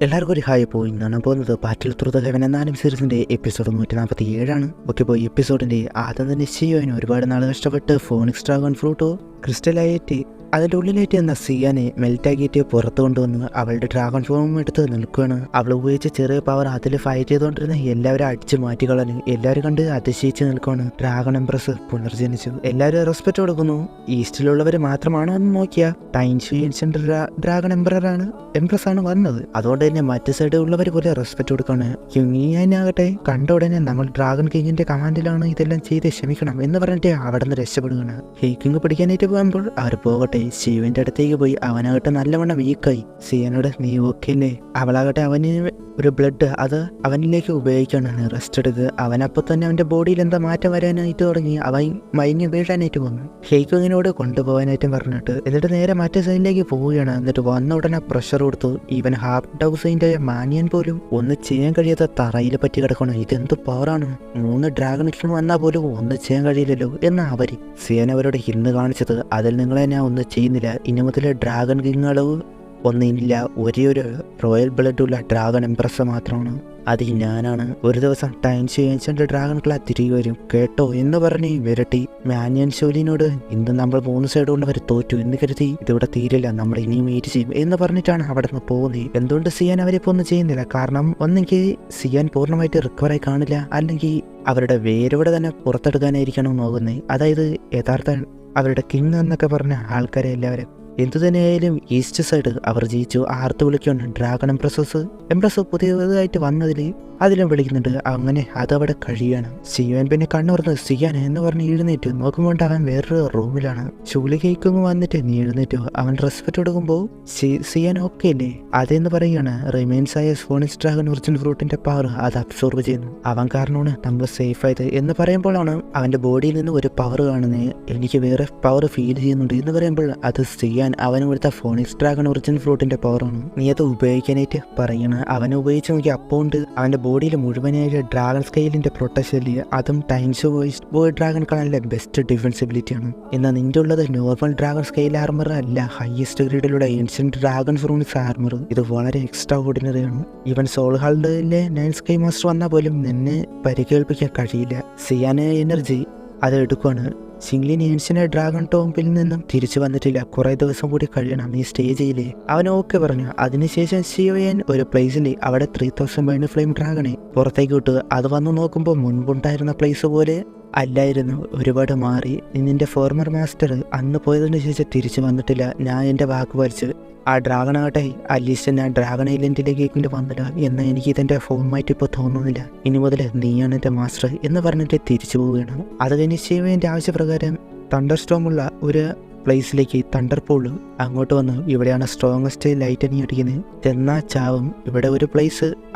എല്ലാവർക്കും ഒരു ഹായ് പോയി ഞാൻ പോകുന്നത് ബാറ്റിൽ ത്രൂ ദ ഹെവൻ എന്ന സീരീസിൻ്റെ എപ്പിസോഡ് 147 ഓക്കെ പോയി എപ്പിസോഡിൻ്റെ ആദ്യം തന്നെ ചെയ്യാൻ ഒരുപാട് നാൾ കഷ്ടപ്പെട്ട് ഫോണിക്സ് ഡ്രാഗൺ ഫ്രൂട്ടോ ക്രിസ്റ്റലായിട്ട് അതിൻ്റെ ഉള്ളിലായിട്ട് എന്ന സിയാനെ മെൽറ്റാക്കിയിട്ട് പുറത്ത് കൊണ്ടുവന്ന് അവളുടെ ഡ്രാഗൺ ഫോം എടുത്ത് നിൽക്കുകയാണ്. അവൾ ഉപയോഗിച്ച ചെറിയ പവർ അതിൽ ഫൈറ്റ് ചെയ്തുകൊണ്ടിരുന്ന എല്ലാവരും അടിച്ച് മാറ്റിക്കളഞ്ഞ് എല്ലാവരും കണ്ട് അതിശയിച്ച് നിൽക്കുകയാണ്. ഡ്രാഗൺ എംപ്രസ് പുനർജനിച്ചു. എല്ലാവരും റെസ്പെക്ട് കൊടുക്കുന്നു. ഈസ്റ്റിലുള്ളവർ മാത്രമാണോ എന്ന് നോക്കിയാൽ ടൈൻഷ്യൻസിൻ്റെ ഡ്രാഗൺ എംപ്രസ് ആണ് വന്നത്. അതുകൊണ്ട് തന്നെ മറ്റു സൈഡിൽ ഉള്ളവർ പോലെ റെസ്പെക്ട് കൊടുക്കുകയാണ്. ക്യുങ്ങിയാനാകട്ടെ കണ്ട ഉടനെ നമ്മൾ ഡ്രാഗൺ കിങ്ങിന്റെ കമാൻഡിലാണ് ഇതെല്ലാം ചെയ്ത് ക്ഷമിക്കണം എന്ന് പറഞ്ഞിട്ട് അവിടെ നിന്ന് രക്ഷപ്പെടുകയാണ്. ഹേക്കിങ് പിടിക്കാനായിട്ട് പോകുമ്പോൾ അവർ പോകട്ടെ ശിവന്റെ അടുത്തേക്ക് പോയി അവനാകട്ടെ നല്ലവണ്ണം വീക്കായി. സിയനോട് നീ ഓക്കെ അല്ലേ? അവളാകട്ടെ അവന് ഒരു ബ്ലഡ് അത് അവനിലേക്ക് ഉപയോഗിക്കാനാണ്. റെസ്റ്റ് എടുക്കുക. അവനപ്പോൾ തന്നെ അവന്റെ ബോഡിയിൽ എന്താ മാറ്റം വരാനായിട്ട് തുടങ്ങി. അവൻ മയങ്ങി വീഴാനായിട്ട് വന്നു. ഹേക്കിങ്ങിനോട് കൊണ്ടുപോകാനായിട്ടും പറഞ്ഞിട്ട് എന്നിട്ട് നേരെ മറ്റേ സൈഡിലേക്ക് പോവുകയാണ്. എന്നിട്ട് വന്ന ഉടനെ പ്രഷർ കൊടുത്തു. ഇവൻ ഹാഫ് ഡൗസിന്റെ മാനിയൻ പോലും ഒന്നും ചെയ്യാൻ കഴിയാത്ത തറയിൽ പറ്റി കിടക്കണം. ഇതെന്ത് പവറാണ്! 3 ഡ്രാഗൺ വന്നാൽ പോലും ഒന്നും ചെയ്യാൻ കഴിയില്ലല്ലോ എന്ന് അവര് സിയൻ അവരോട് ഇന്ന് കാണിച്ചത്. അതിൽ നിങ്ങളെ ഞാൻ ഒന്നും ചെയ്യുന്നില്ല. ഇനി മുതൽ ഡ്രാഗൺ കിങ്ങളവ് ഒന്നില്ല. ഒരേ ഒരു റോയൽ ബ്ലഡുള്ള ഡ്രാഗൺ എംപ്രസ് മാത്രമാണ്. അത് ഞാനാണ്. ഒരു ദിവസം ടൈൻഷ്യൻസിന്റെ ഡ്രാഗൺ ക്ലാ തിരികെ വരും കേട്ടോ എന്ന് പറഞ്ഞ് വിരട്ടി മാനിയൻ ഷോലിനോട് ഇന്ന് നമ്മൾ 3 സൈഡുള്ളവർ തോറ്റു എന്ന് കരുതി ഇതിവിടെ തീരില്ല, നമ്മൾ ഇനിയും വെയിറ്റ് ചെയ്യും എന്ന് പറഞ്ഞിട്ടാണ് അവിടെ നിന്ന് പോകുന്നത്. എന്തുകൊണ്ട് സിയാൻ അവരിപ്പോൾ ഒന്നും ചെയ്യുന്നില്ല? കാരണം ഒന്നെങ്കിൽ സിയാൻ പൂർണ്ണമായിട്ട് റിക്കവറായി കാണില്ല, അല്ലെങ്കിൽ അവരുടെ വേരോടെ തന്നെ പുറത്തെടുക്കാനായിരിക്കണം നോക്കുന്നത്. അതായത് യഥാർത്ഥ അവരുടെ കിങ് എന്നൊക്കെ പറഞ്ഞ ആൾക്കാരെ എല്ലാവരും എന്തു തന്നെയായാലും ഈസ്റ്റ് സൈഡ് അവർ ജയിച്ചു. ആർത്ത് വിളിക്കുകയാണ് ഡ്രാഗൺ എംപ്രസ് പുതിയതായിട്ട് വന്നതിൽ അതിലും വിളിക്കുന്നുണ്ട്. അങ്ങനെ അതവിടെ കഴിയാണ്. സിയാൻ പിന്നെ കണ്ണുറന്ന് സിയാൻ എന്ന് പറഞ്ഞ് എഴുന്നേറ്റ് നോക്കുമ്പോൾ അവൻ വേറൊരു റൂമിലാണ്. ചൂലി കേൾക്കുമ്പോൾ വന്നിട്ട് നീ എഴുന്നേറ്റോ? അവൻ റെസ്പെക്ട് കൊടുക്കുമ്പോൾ സിയാൻ ഓക്കെ അല്ലേ? അതെന്ന് പറയുകയാണ്. റിമൈൻസ് ആയ ഫോണിക്സ് ഡ്രാഗൺ ഒറിജിനൽ ഫ്രൂട്ടിന്റെ പവർ അത് അബ്സോർബ് ചെയ്യുന്നു. അവൻ കാരണമാണ് നമ്മൾ സേഫ് ആയത് എന്ന് പറയുമ്പോഴാണ് അവന്റെ ബോഡിയിൽ നിന്ന് ഒരു പവർ കാണുന്നത്. എനിക്ക് വേറെ പവർ ഫീൽ ചെയ്യുന്നുണ്ട് എന്ന് പറയുമ്പോൾ അത് സിയാൻ അവന് കൊടുത്ത ഫോണിക്സ് ഡ്രാഗൺ ഒറിജിനൽ ഫ്രൂട്ടിന്റെ പവറാണ്. നീ അത് ഉപയോഗിക്കാനായിട്ട് പറയണം. അവനെ ഉപയോഗിച്ച് നോക്കി അപ്പോണ്ട് അവന്റെ ബോഡിയിൽ മുഴുവനായിട്ട് ഡ്രാഗൺ സ്കെയിലിന്റെ പ്രൊട്ടക്ഷനിൽ അതും ടൈംസ് ബോയ് ഡ്രാഗൺ കളറിലെ ബെസ്റ്റ് ഡിഫൻസിബിലിറ്റിയാണ്. എന്നാൽ നിന്റെ ഉള്ളത് നോർമൽ ഡ്രാഗൺ സ്കെയിൽ ആർമർ അല്ല, ഹയസ്റ്റ് ഗ്രേഡിലുള്ള ഏൻഷ്യന്റ് ഡ്രാഗൺ ഫ്രൂണിക്സ് ആർമർ. ഇത് വളരെ എക്സ്ട്രാ ഓർഡിനറി ആണ്. ഈവൻ സോൾ ഹാൾഡിലെ 9 സ്കൈ മാസ്റ്റർ വന്നാൽ പോലും നിന്നെ പരിക്കേൽപ്പിക്കാൻ കഴിയില്ല. സിയാന എനർജി അത് എടുക്കുകയാണ്. സിംഗ്ലിൻ ഏൻഷ്യന്റെ ഡ്രാഗൺ ടോംപിൽ നിന്നും തിരിച്ചു വന്നിട്ടില്ല. കുറെ ദിവസം കൂടി കഴിയണം നീ സ്റ്റേ ചെയ്യില്ലേ? അവൻ ഓക്കെ പറഞ്ഞു. അതിനുശേഷം ശിവയൻ ഒരു പ്ലേസിൽ അവിടെ 3000 ബൈൻഡ് ഫ്ലെയിം ഡ്രാഗണെ പുറത്തേക്ക് വിട്ടു. അത് വന്നു നോക്കുമ്പോൾ മുൻപുണ്ടായിരുന്ന പ്ലേസ് പോലെ അല്ലായിരുന്നു, ഒരുപാട് മാറി. നിന്റെ ഫോർമർ മാസ്റ്റർ അന്ന് പോയതിനു ശേഷം തിരിച്ചു വന്നിട്ടില്ല. ഞാൻ എൻ്റെ വാക്ക് പാലിച്ചു. ആ ഡ്രാഗൺ ആകട്ടെ അറ്റ്ലീസ്റ്റ് ഞാൻ ഡ്രാഗൺ ഐലൻഡിലേക്ക് വന്നില്ല എന്ന് എനിക്ക് ഇതെൻ്റെ ഫോമായിട്ട് ഇപ്പോൾ തോന്നുന്നില്ല. ഇനി മുതൽ നീയാണ് എൻ്റെ മാസ്റ്റർ എന്ന് പറഞ്ഞിട്ട് തിരിച്ചു പോവുകയാണ്. അത് കഴിഞ്ഞ് ശിവൻ്റെ ആവശ്യപ്രകാരം തണ്ടർ സ്റ്റോമുള്ള ഒരു പ്ലേസിലേക്ക് തണ്ടർ പൂള് അങ്ങോട്ട് വന്നു. ഇവിടെയാണ് സ്ട്രോങ്ങസ്റ്റ് ലൈറ്റനിങ് അടിക്കുന്നത്. ചെന്നാ ചാവും. ഇവിടെ ഒരു പ്ലേസ്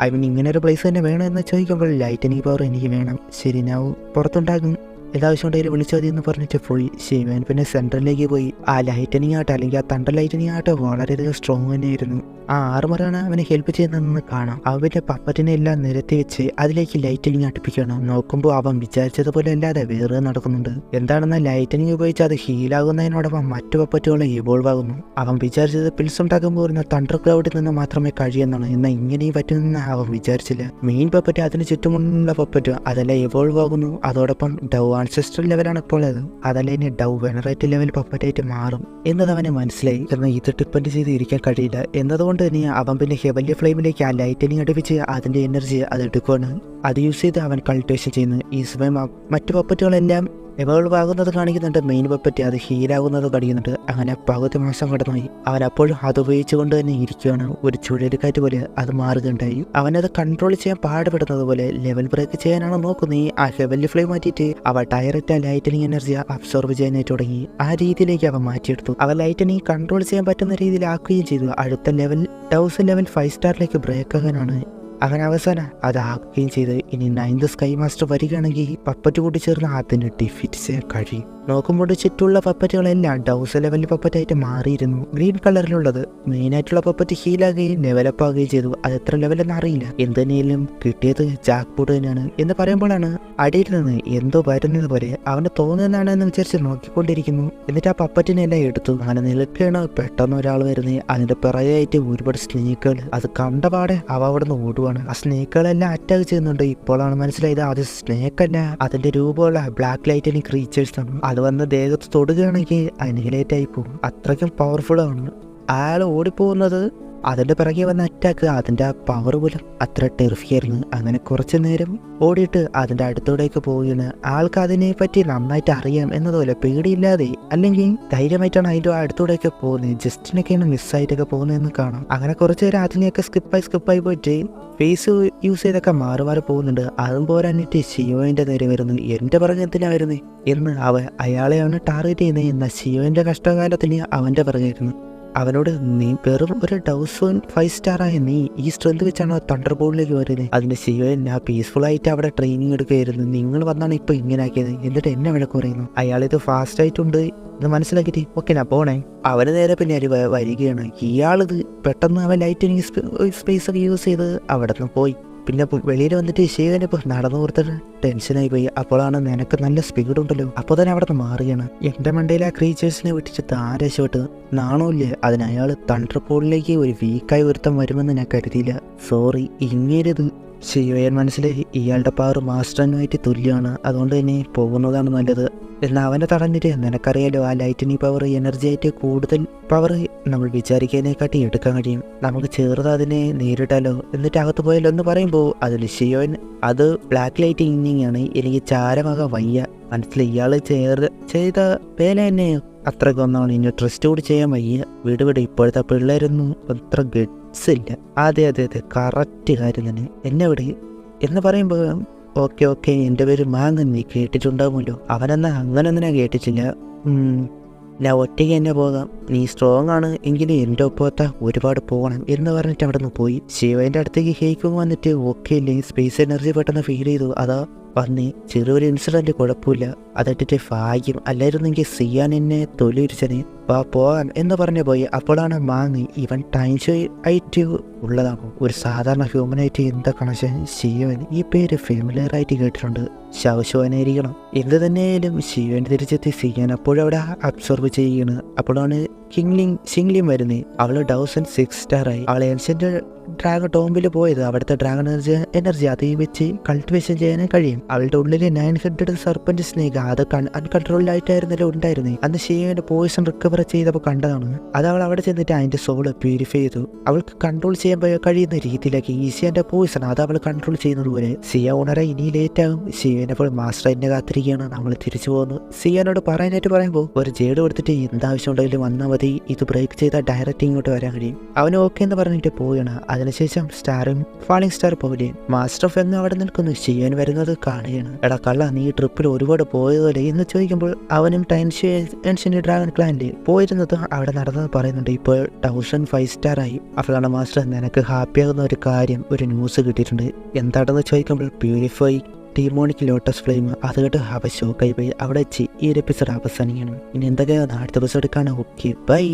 ഇങ്ങനെ ഒരു പ്ലേസ് തന്നെ വേണം എന്ന് ചോദിക്കുമ്പോൾ ലൈറ്റനിങ് പവർ എനിക്ക് വേണം. ശരി ഞാൻ പുറത്തുണ്ടാകും, ഏതാവശ്യം ഉണ്ടെങ്കിൽ വിളിച്ചു മതി എന്ന് പറഞ്ഞിട്ട് പോയി. ശിവൻ പിന്നെ സെൻട്രലിലേക്ക് പോയി. ആ ലൈറ്റനിങ് ആട്ടോ അല്ലെങ്കിൽ ആ തണ്ടർ ലൈറ്റനിങ് ആട്ടോ വളരെയധികം സ്ട്രോങ് തന്നെയായിരുന്നു. ആ ആർമറാണ് അവനെ ഹെൽപ്പ് ചെയ്യുന്നതെന്ന് കാണാം. അവന്റെ പപ്പറ്റിനെ എല്ലാം നിരത്തി വെച്ച് അതിലേക്ക് ലൈറ്റനിങ് അടുപ്പിക്കണം. നോക്കുമ്പോൾ അവൻ വിചാരിച്ചതുപോലെ അല്ലാതെ വേറെ നടക്കുന്നുണ്ട്. എന്താണെന്നാൽ ലൈറ്റനിങ് ഉപയോഗിച്ച് അത് ഹീലാകുന്നതിനോടൊപ്പം മറ്റു പപ്പറ്റുകളെ ഇവോൾവ് ആകുന്നു. അവൻ വിചാരിച്ചത് പിൽസ് ഉണ്ടാക്കുമ്പോൾ വരുന്ന തണ്ടർ ക്ലൗഡിൽ നിന്ന് മാത്രമേ കഴിയുന്നതാണ്. എന്നാൽ ഇങ്ങനെയും പറ്റുമെന്ന് അവൻ വിചാരിച്ചില്ല. മെയിൻ പപ്പറ്റ് അതിന് ചുറ്റുമുള്ള പപ്പറ്റ് അതെല്ലാം ഇവോൾവ് ആകുന്നു. അതോടൊപ്പം ഡൗ ആൻസെസ്ട്രൽ ലെവലാണ് ഇപ്പോൾ അത്. അതല്ല ഇനി ഡൗ വെനറേറ്റ് ലെവൽ പപ്പറ്റായിട്ട് മാറും എന്നത് അവന് മനസ്സിലായി. എന്നാൽ ഇത് ഡിപ്പെൻഡ് ചെയ്ത് ഇരിക്കാൻ കഴിയില്ല എന്നതുകൊണ്ട് തന്നെ അവൻ പിന്നെ ഹെവൻലി ഫ്ലെയിമിലേക്ക് ആ ലൈറ്റനിങ് അടുപ്പിച്ച് അതിന്റെ എനർജി അത് എടുക്കുകയാണ്. അത് യൂസ് ചെയ്ത് അവൻ കൾട്ടിവേഷൻ ചെയ്യുന്നു. ഈ സമയം മറ്റു പപ്പറ്റുകളെല്ലാം എവോൾവ് ആകുന്നത് കാണിക്കുന്നുണ്ട്. മെയിൻ പപ്പറ്റി അത് ഹീലാകുന്നത് കാണിക്കുന്നുണ്ട്. അങ്ങനെ പകുതി മാസം കടന്നുപോയി. അവൻ അപ്പോഴും അത് ഉപയോഗിച്ചുകൊണ്ട് തന്നെ ഇരിക്കുകയാണ്. ഒരു ചുഴലിക്കാറ്റ് പോലെ അത് മാറുകയുണ്ടായി. അവനത് കൺട്രോൾ ചെയ്യാൻ പാടുപെടുന്നത് പോലെ ലെവൽ ബ്രേക്ക് ചെയ്യാനാണ് നോക്കുന്നത്. ആ ഹെവൻലി ഫ്ലെയിം മാറ്റിയിട്ട് അവ ഡയറക്റ്റ് ആ ലൈറ്റനിങ് എനർജി അബ്സോർബ് ചെയ്യാനായിട്ട് തുടങ്ങി. ആ രീതിയിലേക്ക് അവൻ മാറ്റിയെടുത്തു. അവ ലൈറ്റനിങ് കൺട്രോൾ ചെയ്യാൻ പറ്റുന്ന രീതിയിൽ ആക്കുകയും ചെയ്തു. അടുത്ത ലെവൽ 1000 ലെവൽ 5 സ്റ്റാറിലേക്ക് ബ്രേക്ക് ആകാനാണ് അങ്ങനെ അവസാനം അതാക്കുകയും ചെയ്ത് ഇനി 9th സ്കൈ മാസ്റ്റർ വരികയാണെങ്കിൽ പപ്പറ്റ് കൂട്ടി ചേർന്ന് അതിന് ഡിഫീറ്റ് ചെയ്യാൻ കഴിയും. നോക്കുമ്പോൾ ചുറ്റുള്ള പപ്പറ്റുകളെല്ലാം ഡൗസ് ലെവൽ പപ്പറ്റായിട്ട് മാറിയിരുന്നു. ഗ്രീൻ കളറിലുള്ളത് മെയിനായിട്ടുള്ള പപ്പറ്റ് ഹീലാകുകയും ഡെവലപ്പ് ആകുകയും ചെയ്തു. അത് എത്ര ലെവലെന്ന് അറിയില്ല. എന്തിനേലും കിട്ടിയത് ജാക്ക് ബോട്ട് തന്നെയാണ് എന്ന് പറയുമ്പോഴാണ് അടിയിൽ നിന്ന് എന്തോ വരുന്നത് പോലെ അവന് തോന്നുന്നതാണ് എന്ന് വിചാരിച്ച് നോക്കിക്കൊണ്ടിരിക്കുന്നു. എന്നിട്ട് ആ പപ്പറ്റിനെ എല്ലാം എടുത്തു. അങ്ങനെ നിൽക്കുകയാണ്. പെട്ടെന്ന് ഒരാൾ വരുന്നത്. അതിന്റെ പിറകെയായിട്ട് ഒരുപാട് സ്നേക്കുകൾ. അത് കണ്ടപാടെ അവ അവിടെ നിന്ന് ഓടുവാണ്. ആ സ്നേക്കുകളെല്ലാം അറ്റാക്ക് ചെയ്യുന്നുണ്ട്. ഇപ്പോഴാണ് മനസ്സിലായത് അത് സ്നേക്ക് അല്ല, അതിന്റെ രൂപമുള്ള ബ്ലാക്ക് ലൈറ്റിന് ക്രീച്ചേഴ്സ് ആണ്. അത് വന്ന് ദേഹത്ത് തൊടുകയാണെങ്കിൽ അനിഹിലേറ്റ് ആയി പോകും. അത്രയ്ക്കും പവർഫുൾ ആണ്. അയാൾ ഓടിപ്പോകുന്നത് അതിന്റെ പിറകെ വന്ന അറ്റാക്ക് അതിന്റെ ആ പവർ പോലും അത്ര ടെറിഫിക്കായിരുന്നു. അങ്ങനെ കുറച്ചു നേരം ഓടിയിട്ട് അതിന്റെ അടുത്തോടേക്ക് പോവുകയാണ്. ആൾക്ക് അതിനെ പറ്റി നന്നായിട്ട് അറിയാം എന്നതുപോലെ പേടിയില്ലാതെ അല്ലെങ്കിൽ ധൈര്യമായിട്ടാണ് അതിന്റെ അടുത്തോടേക്ക് പോകുന്നത്. ജസ്റ്റിനൊക്കെയാണ് മിസ്സായിട്ടൊക്കെ പോകുന്നതെന്ന് കാണാം. അങ്ങനെ കുറച്ചു നേരം അതിനെയൊക്കെ സ്കിപ്പായി പോയിട്ട് ഫേസ് യൂസ് ചെയ്തൊക്കെ മാറി പോകുന്നുണ്ട്. അതും പോരാഞ്ഞിട്ട് ഷിയോന്റെ നേരെ വരുന്നു. എന്റെ പിറകെ എന്തിനാ വരുന്നത് എന്ന് അയാളെയാണ് ടാർഗറ്റ് ചെയ്യുന്നത്. എന്നാൽ ഷിയോന്റെ കഷ്ടകാലത്തിന് അവന്റെ പിറകെയായിരുന്നു. അവനോട് നീ വെറും ഒരു ഡൗസ് 5 സ്റ്റാറായ നീ ഈ സ്ട്രെങ്ത് വെച്ചാണോ തണ്ടർ ബോളിലേക്ക് വരുന്നത്? അതിന്റെ ശിവൻ ആ പീസ്ഫുൾ ആയിട്ട് അവിടെ ട്രെയിനിങ് എടുക്കുകയായിരുന്നു. നിങ്ങൾ വന്നാണ് ഇപ്പൊ ഇങ്ങനെ ആക്കിയത്. എന്നിട്ട് എന്നെ വിളക്ക് പറയുന്നു. അയാളിത് ഫാസ്റ്റ് ആയിട്ടുണ്ട് എന്ന് മനസ്സിലാക്കിയിട്ട് ഓക്കെ ഞാൻ പോണേ. അവന് നേരെ പിന്നെ വരികയാണ്. ഇയാളിത് പെട്ടെന്ന് അവൻ ലൈറ്റിനിങ് സ്പേസ് ഒക്കെ യൂസ് ചെയ്ത് അവിടെ നിന്ന് പോയി. പിന്നെ വെളിയിൽ വന്നിട്ട് ശിവൻ ഇപ്പോൾ നടന്നു കൊടുത്തിട്ട് ടെൻഷനായി പോയി. അപ്പോഴാണ് നിനക്ക് നല്ല സ്പീഡ് ഉണ്ടല്ലോ. അപ്പോൾ തന്നെ അവിടെ നിന്ന് മാറുകയാണ്. എൻ്റെ മണ്ടയിൽ ആ ക്രീച്ചേഴ്സിനെ വിട്ടിട്ട് താരശോട്ട് നാണമില്ലേ. അതിന് അയാൾ തണ്ടർ പോളിലേക്ക് ഒരു വീക്കായി ഒരുത്തം വരുമെന്ന് ഞാൻ കരുതിയില്ല. സോറി. ഇങ്ങേരത് ശിവയൻ മനസ്സിലായി ഇയാളുടെ പവർ മാസ്റ്ററിനുമായിട്ട് തുല്യമാണ്. അതുകൊണ്ട് തന്നെ പോകുന്നതാണ് നല്ലത്. എന്നാൽ അവനെ തടഞ്ഞിട്ട് നിനക്കറിയാലോ ആ ലൈറ്റിനി പവർ എനർജി ആയിട്ട് കൂടുതൽ പവർ നമ്മൾ വിചാരിക്കുന്നതിനെക്കാട്ടി എടുക്കാൻ കഴിയും. നമുക്ക് ചേർത്ത് അതിനെ നേരിട്ടാലോ എന്നിട്ട് അകത്ത് പോയാലോ എന്ന് പറയുമ്പോൾ അതിൽ ഷിയോൻ അത് ബ്ലാക്ക് ലൈറ്റിംഗ് ആണ്. എനിക്ക് ചാരമാകാൻ വയ്യ. മനസ്സിലായി ഇയാൾ ചെയ്ത വേല തന്നെ അത്രക്കൊന്നാണ്. ഇനി ട്രസ്റ്റ് കൂടി ചെയ്യാൻ വയ്യ. വീട് ഇപ്പോഴത്തെ പിള്ളേരൊന്നും അത്ര ഗഡ്സ് ഇല്ല. അതെ കറക്റ്റ് കാര്യം തന്നെ. എന്നെ വിട് എന്ന് പറയുമ്പോൾ ഓക്കെ എൻ്റെ പേര് മാങ്ങൻ, നീ കേട്ടിട്ടുണ്ടാവുമല്ലോ. അവനെന്നാ അങ്ങനൊന്നും ഞാൻ കേട്ടിട്ടില്ല. ഞാൻ ഒറ്റയ്ക്ക് തന്നെ പോകാം. നീ സ്ട്രോങ് ആണ് എങ്കിലും എൻ്റെ ഒപ്പത്ത ഒരുപാട് പോകണം എന്ന് പറഞ്ഞിട്ട് അവിടെ നിന്ന് പോയി. ശിവൻ്റെ അടുത്തേക്ക് ഹേക്കും വന്നിട്ട് ഓക്കെ ഇല്ലേ സ്പേസ് എനർജി പെട്ടെന്ന് ഫീൽ ചെയ്തു. അതാ വന്ന് ചെറിയൊരു ഇൻസിഡൻറ്റ് കുഴപ്പമില്ല. അതിട്ടിട്ട് ഭാഗ്യം അല്ലായിരുന്നെങ്കിൽ സിയാൻ എന്നെ തൊലിരിച്ചനെ പോകാൻ എന്ന് പറഞ്ഞു പോയി. അപ്പോഴാണ് മാങ്ങി ഇവൻ ടൈം ഷോ ആയിട്ട് ഉള്ളതാണോ? ഒരു സാധാരണ ഹ്യൂമനായിട്ട് എന്താ കണക്ഷൻ? ശിവൻ ഈ പേര് ഫെമിലിയർ ആയിട്ട് കേട്ടിട്ടുണ്ട്. ശവശോനായിരിക്കണം. എന്ത് തന്നെയായാലും ശിവൻ തിരിച്ചെത്തി സിയാൻ അപ്പോഴും അവിടെ അബ്സോർബ് ചെയ്യുകയാണ്. അപ്പോഴാണ് ഷിങ്ലിയും വരുന്നത്. അവള് 1006 സ്റ്റാറായി. അവൾ ഏൻഷ്യന്റ് ഡ്രാഗൺ ടോംബിൽ പോയത് അവിടുത്തെ ഡ്രാഗൺ എനർജി അത് വെച്ച് കൾട്ടിവേഷൻ ചെയ്യാൻ കഴിയും. അവളുടെ ഉള്ളിൽ 9 ഹെഡഡ് സർപ്പന്റ് സ്നേക്ക് അത് അൺകൺട്രോൾഡ് ആയിട്ടായിരുന്നല്ലോ ഉണ്ടായിരുന്നത്. അന്ന് ഷിയോന്റെ പോയിസൺ റിക്കവർ ചെയ്തപ്പോൾ കണ്ടതാണ്. അത് അവൾ അവിടെ ചെന്നിട്ട് അതിന്റെ സോള് പ്യൂരിഫൈ ചെയ്തു. അവൾക്ക് കൺട്രോൾ ചെയ്യാൻ കഴിയുന്ന രീതിയിലാക്കി. ഈസിയാന്റെ പോയിസൺ അത് അവൾ കൺട്രോൾ ചെയ്യുന്നത് പോലെ. സിയ ഉണരാൻ ഇനി ലേറ്റ് ആകും. ഷിയോനെപ്പോൾ മാസ്റ്റർ എന്നെ കാത്തിരിക്കുകയാണ്. നമ്മൾ തിരിച്ചു പോകുന്നു. സിയാനോട് പറയാനായിട്ട് പറയുമ്പോൾ ഒരു ജേഡ് കൊടുത്തിട്ട് എന്താവശ്യം ഉണ്ടെങ്കിലും വന്നാൽ മതി. ഇത് ബ്രേക്ക് ചെയ്താൽ ഡയറക്റ്റ് ഇങ്ങോട്ട് വരാൻ കഴിയും. അവന് ഓക്കെ എന്ന് പറഞ്ഞിട്ട് പോവുകയാണ്. അതിനുശേഷം സ്റ്റാറും falling star pavilion master of എന്ന് അവിടെ നിൽക്കുന്നു. ചെയ്യാൻ വരുന്നത് കാണുകയാണ്. എടാ കള്ള, നീ ട്രിപ്പിൽ ഒരുപാട് പോയതല്ലേ എന്ന് ചോദിക്കുമ്പോൾ അവനും ടെൻഷൻ്റെ ഡ്രാഗൺ ക്ലാനിൽ പോയിരുന്നത് അവിടെ നടന്നത് പറയുന്നുണ്ട്. ഇപ്പോൾ 1005 സ്റ്റാറായി. അപ്പോഴാണ് മാസ്റ്റർ നിനക്ക് ഹാപ്പിയാകുന്ന ഒരു കാര്യം, ഒരു ന്യൂസ് കിട്ടിയിട്ടുണ്ട്. എന്താണെന്ന് ചോദിക്കുമ്പോൾ പ്യൂരിഫൈ ഡീമോണിക് ലോട്ടസ് ഫ്ലെയിം. അത് കേട്ട് അവ ഷോക്കായി പോയി. അവിടെ വെച്ച് ഈ ഒരു എപ്പിസോഡ് അവസാനിക്കണം. ഇനി എന്തൊക്കെയാണ് അടുത്ത എപ്പിസോഡ് കാണാം. Okay bye.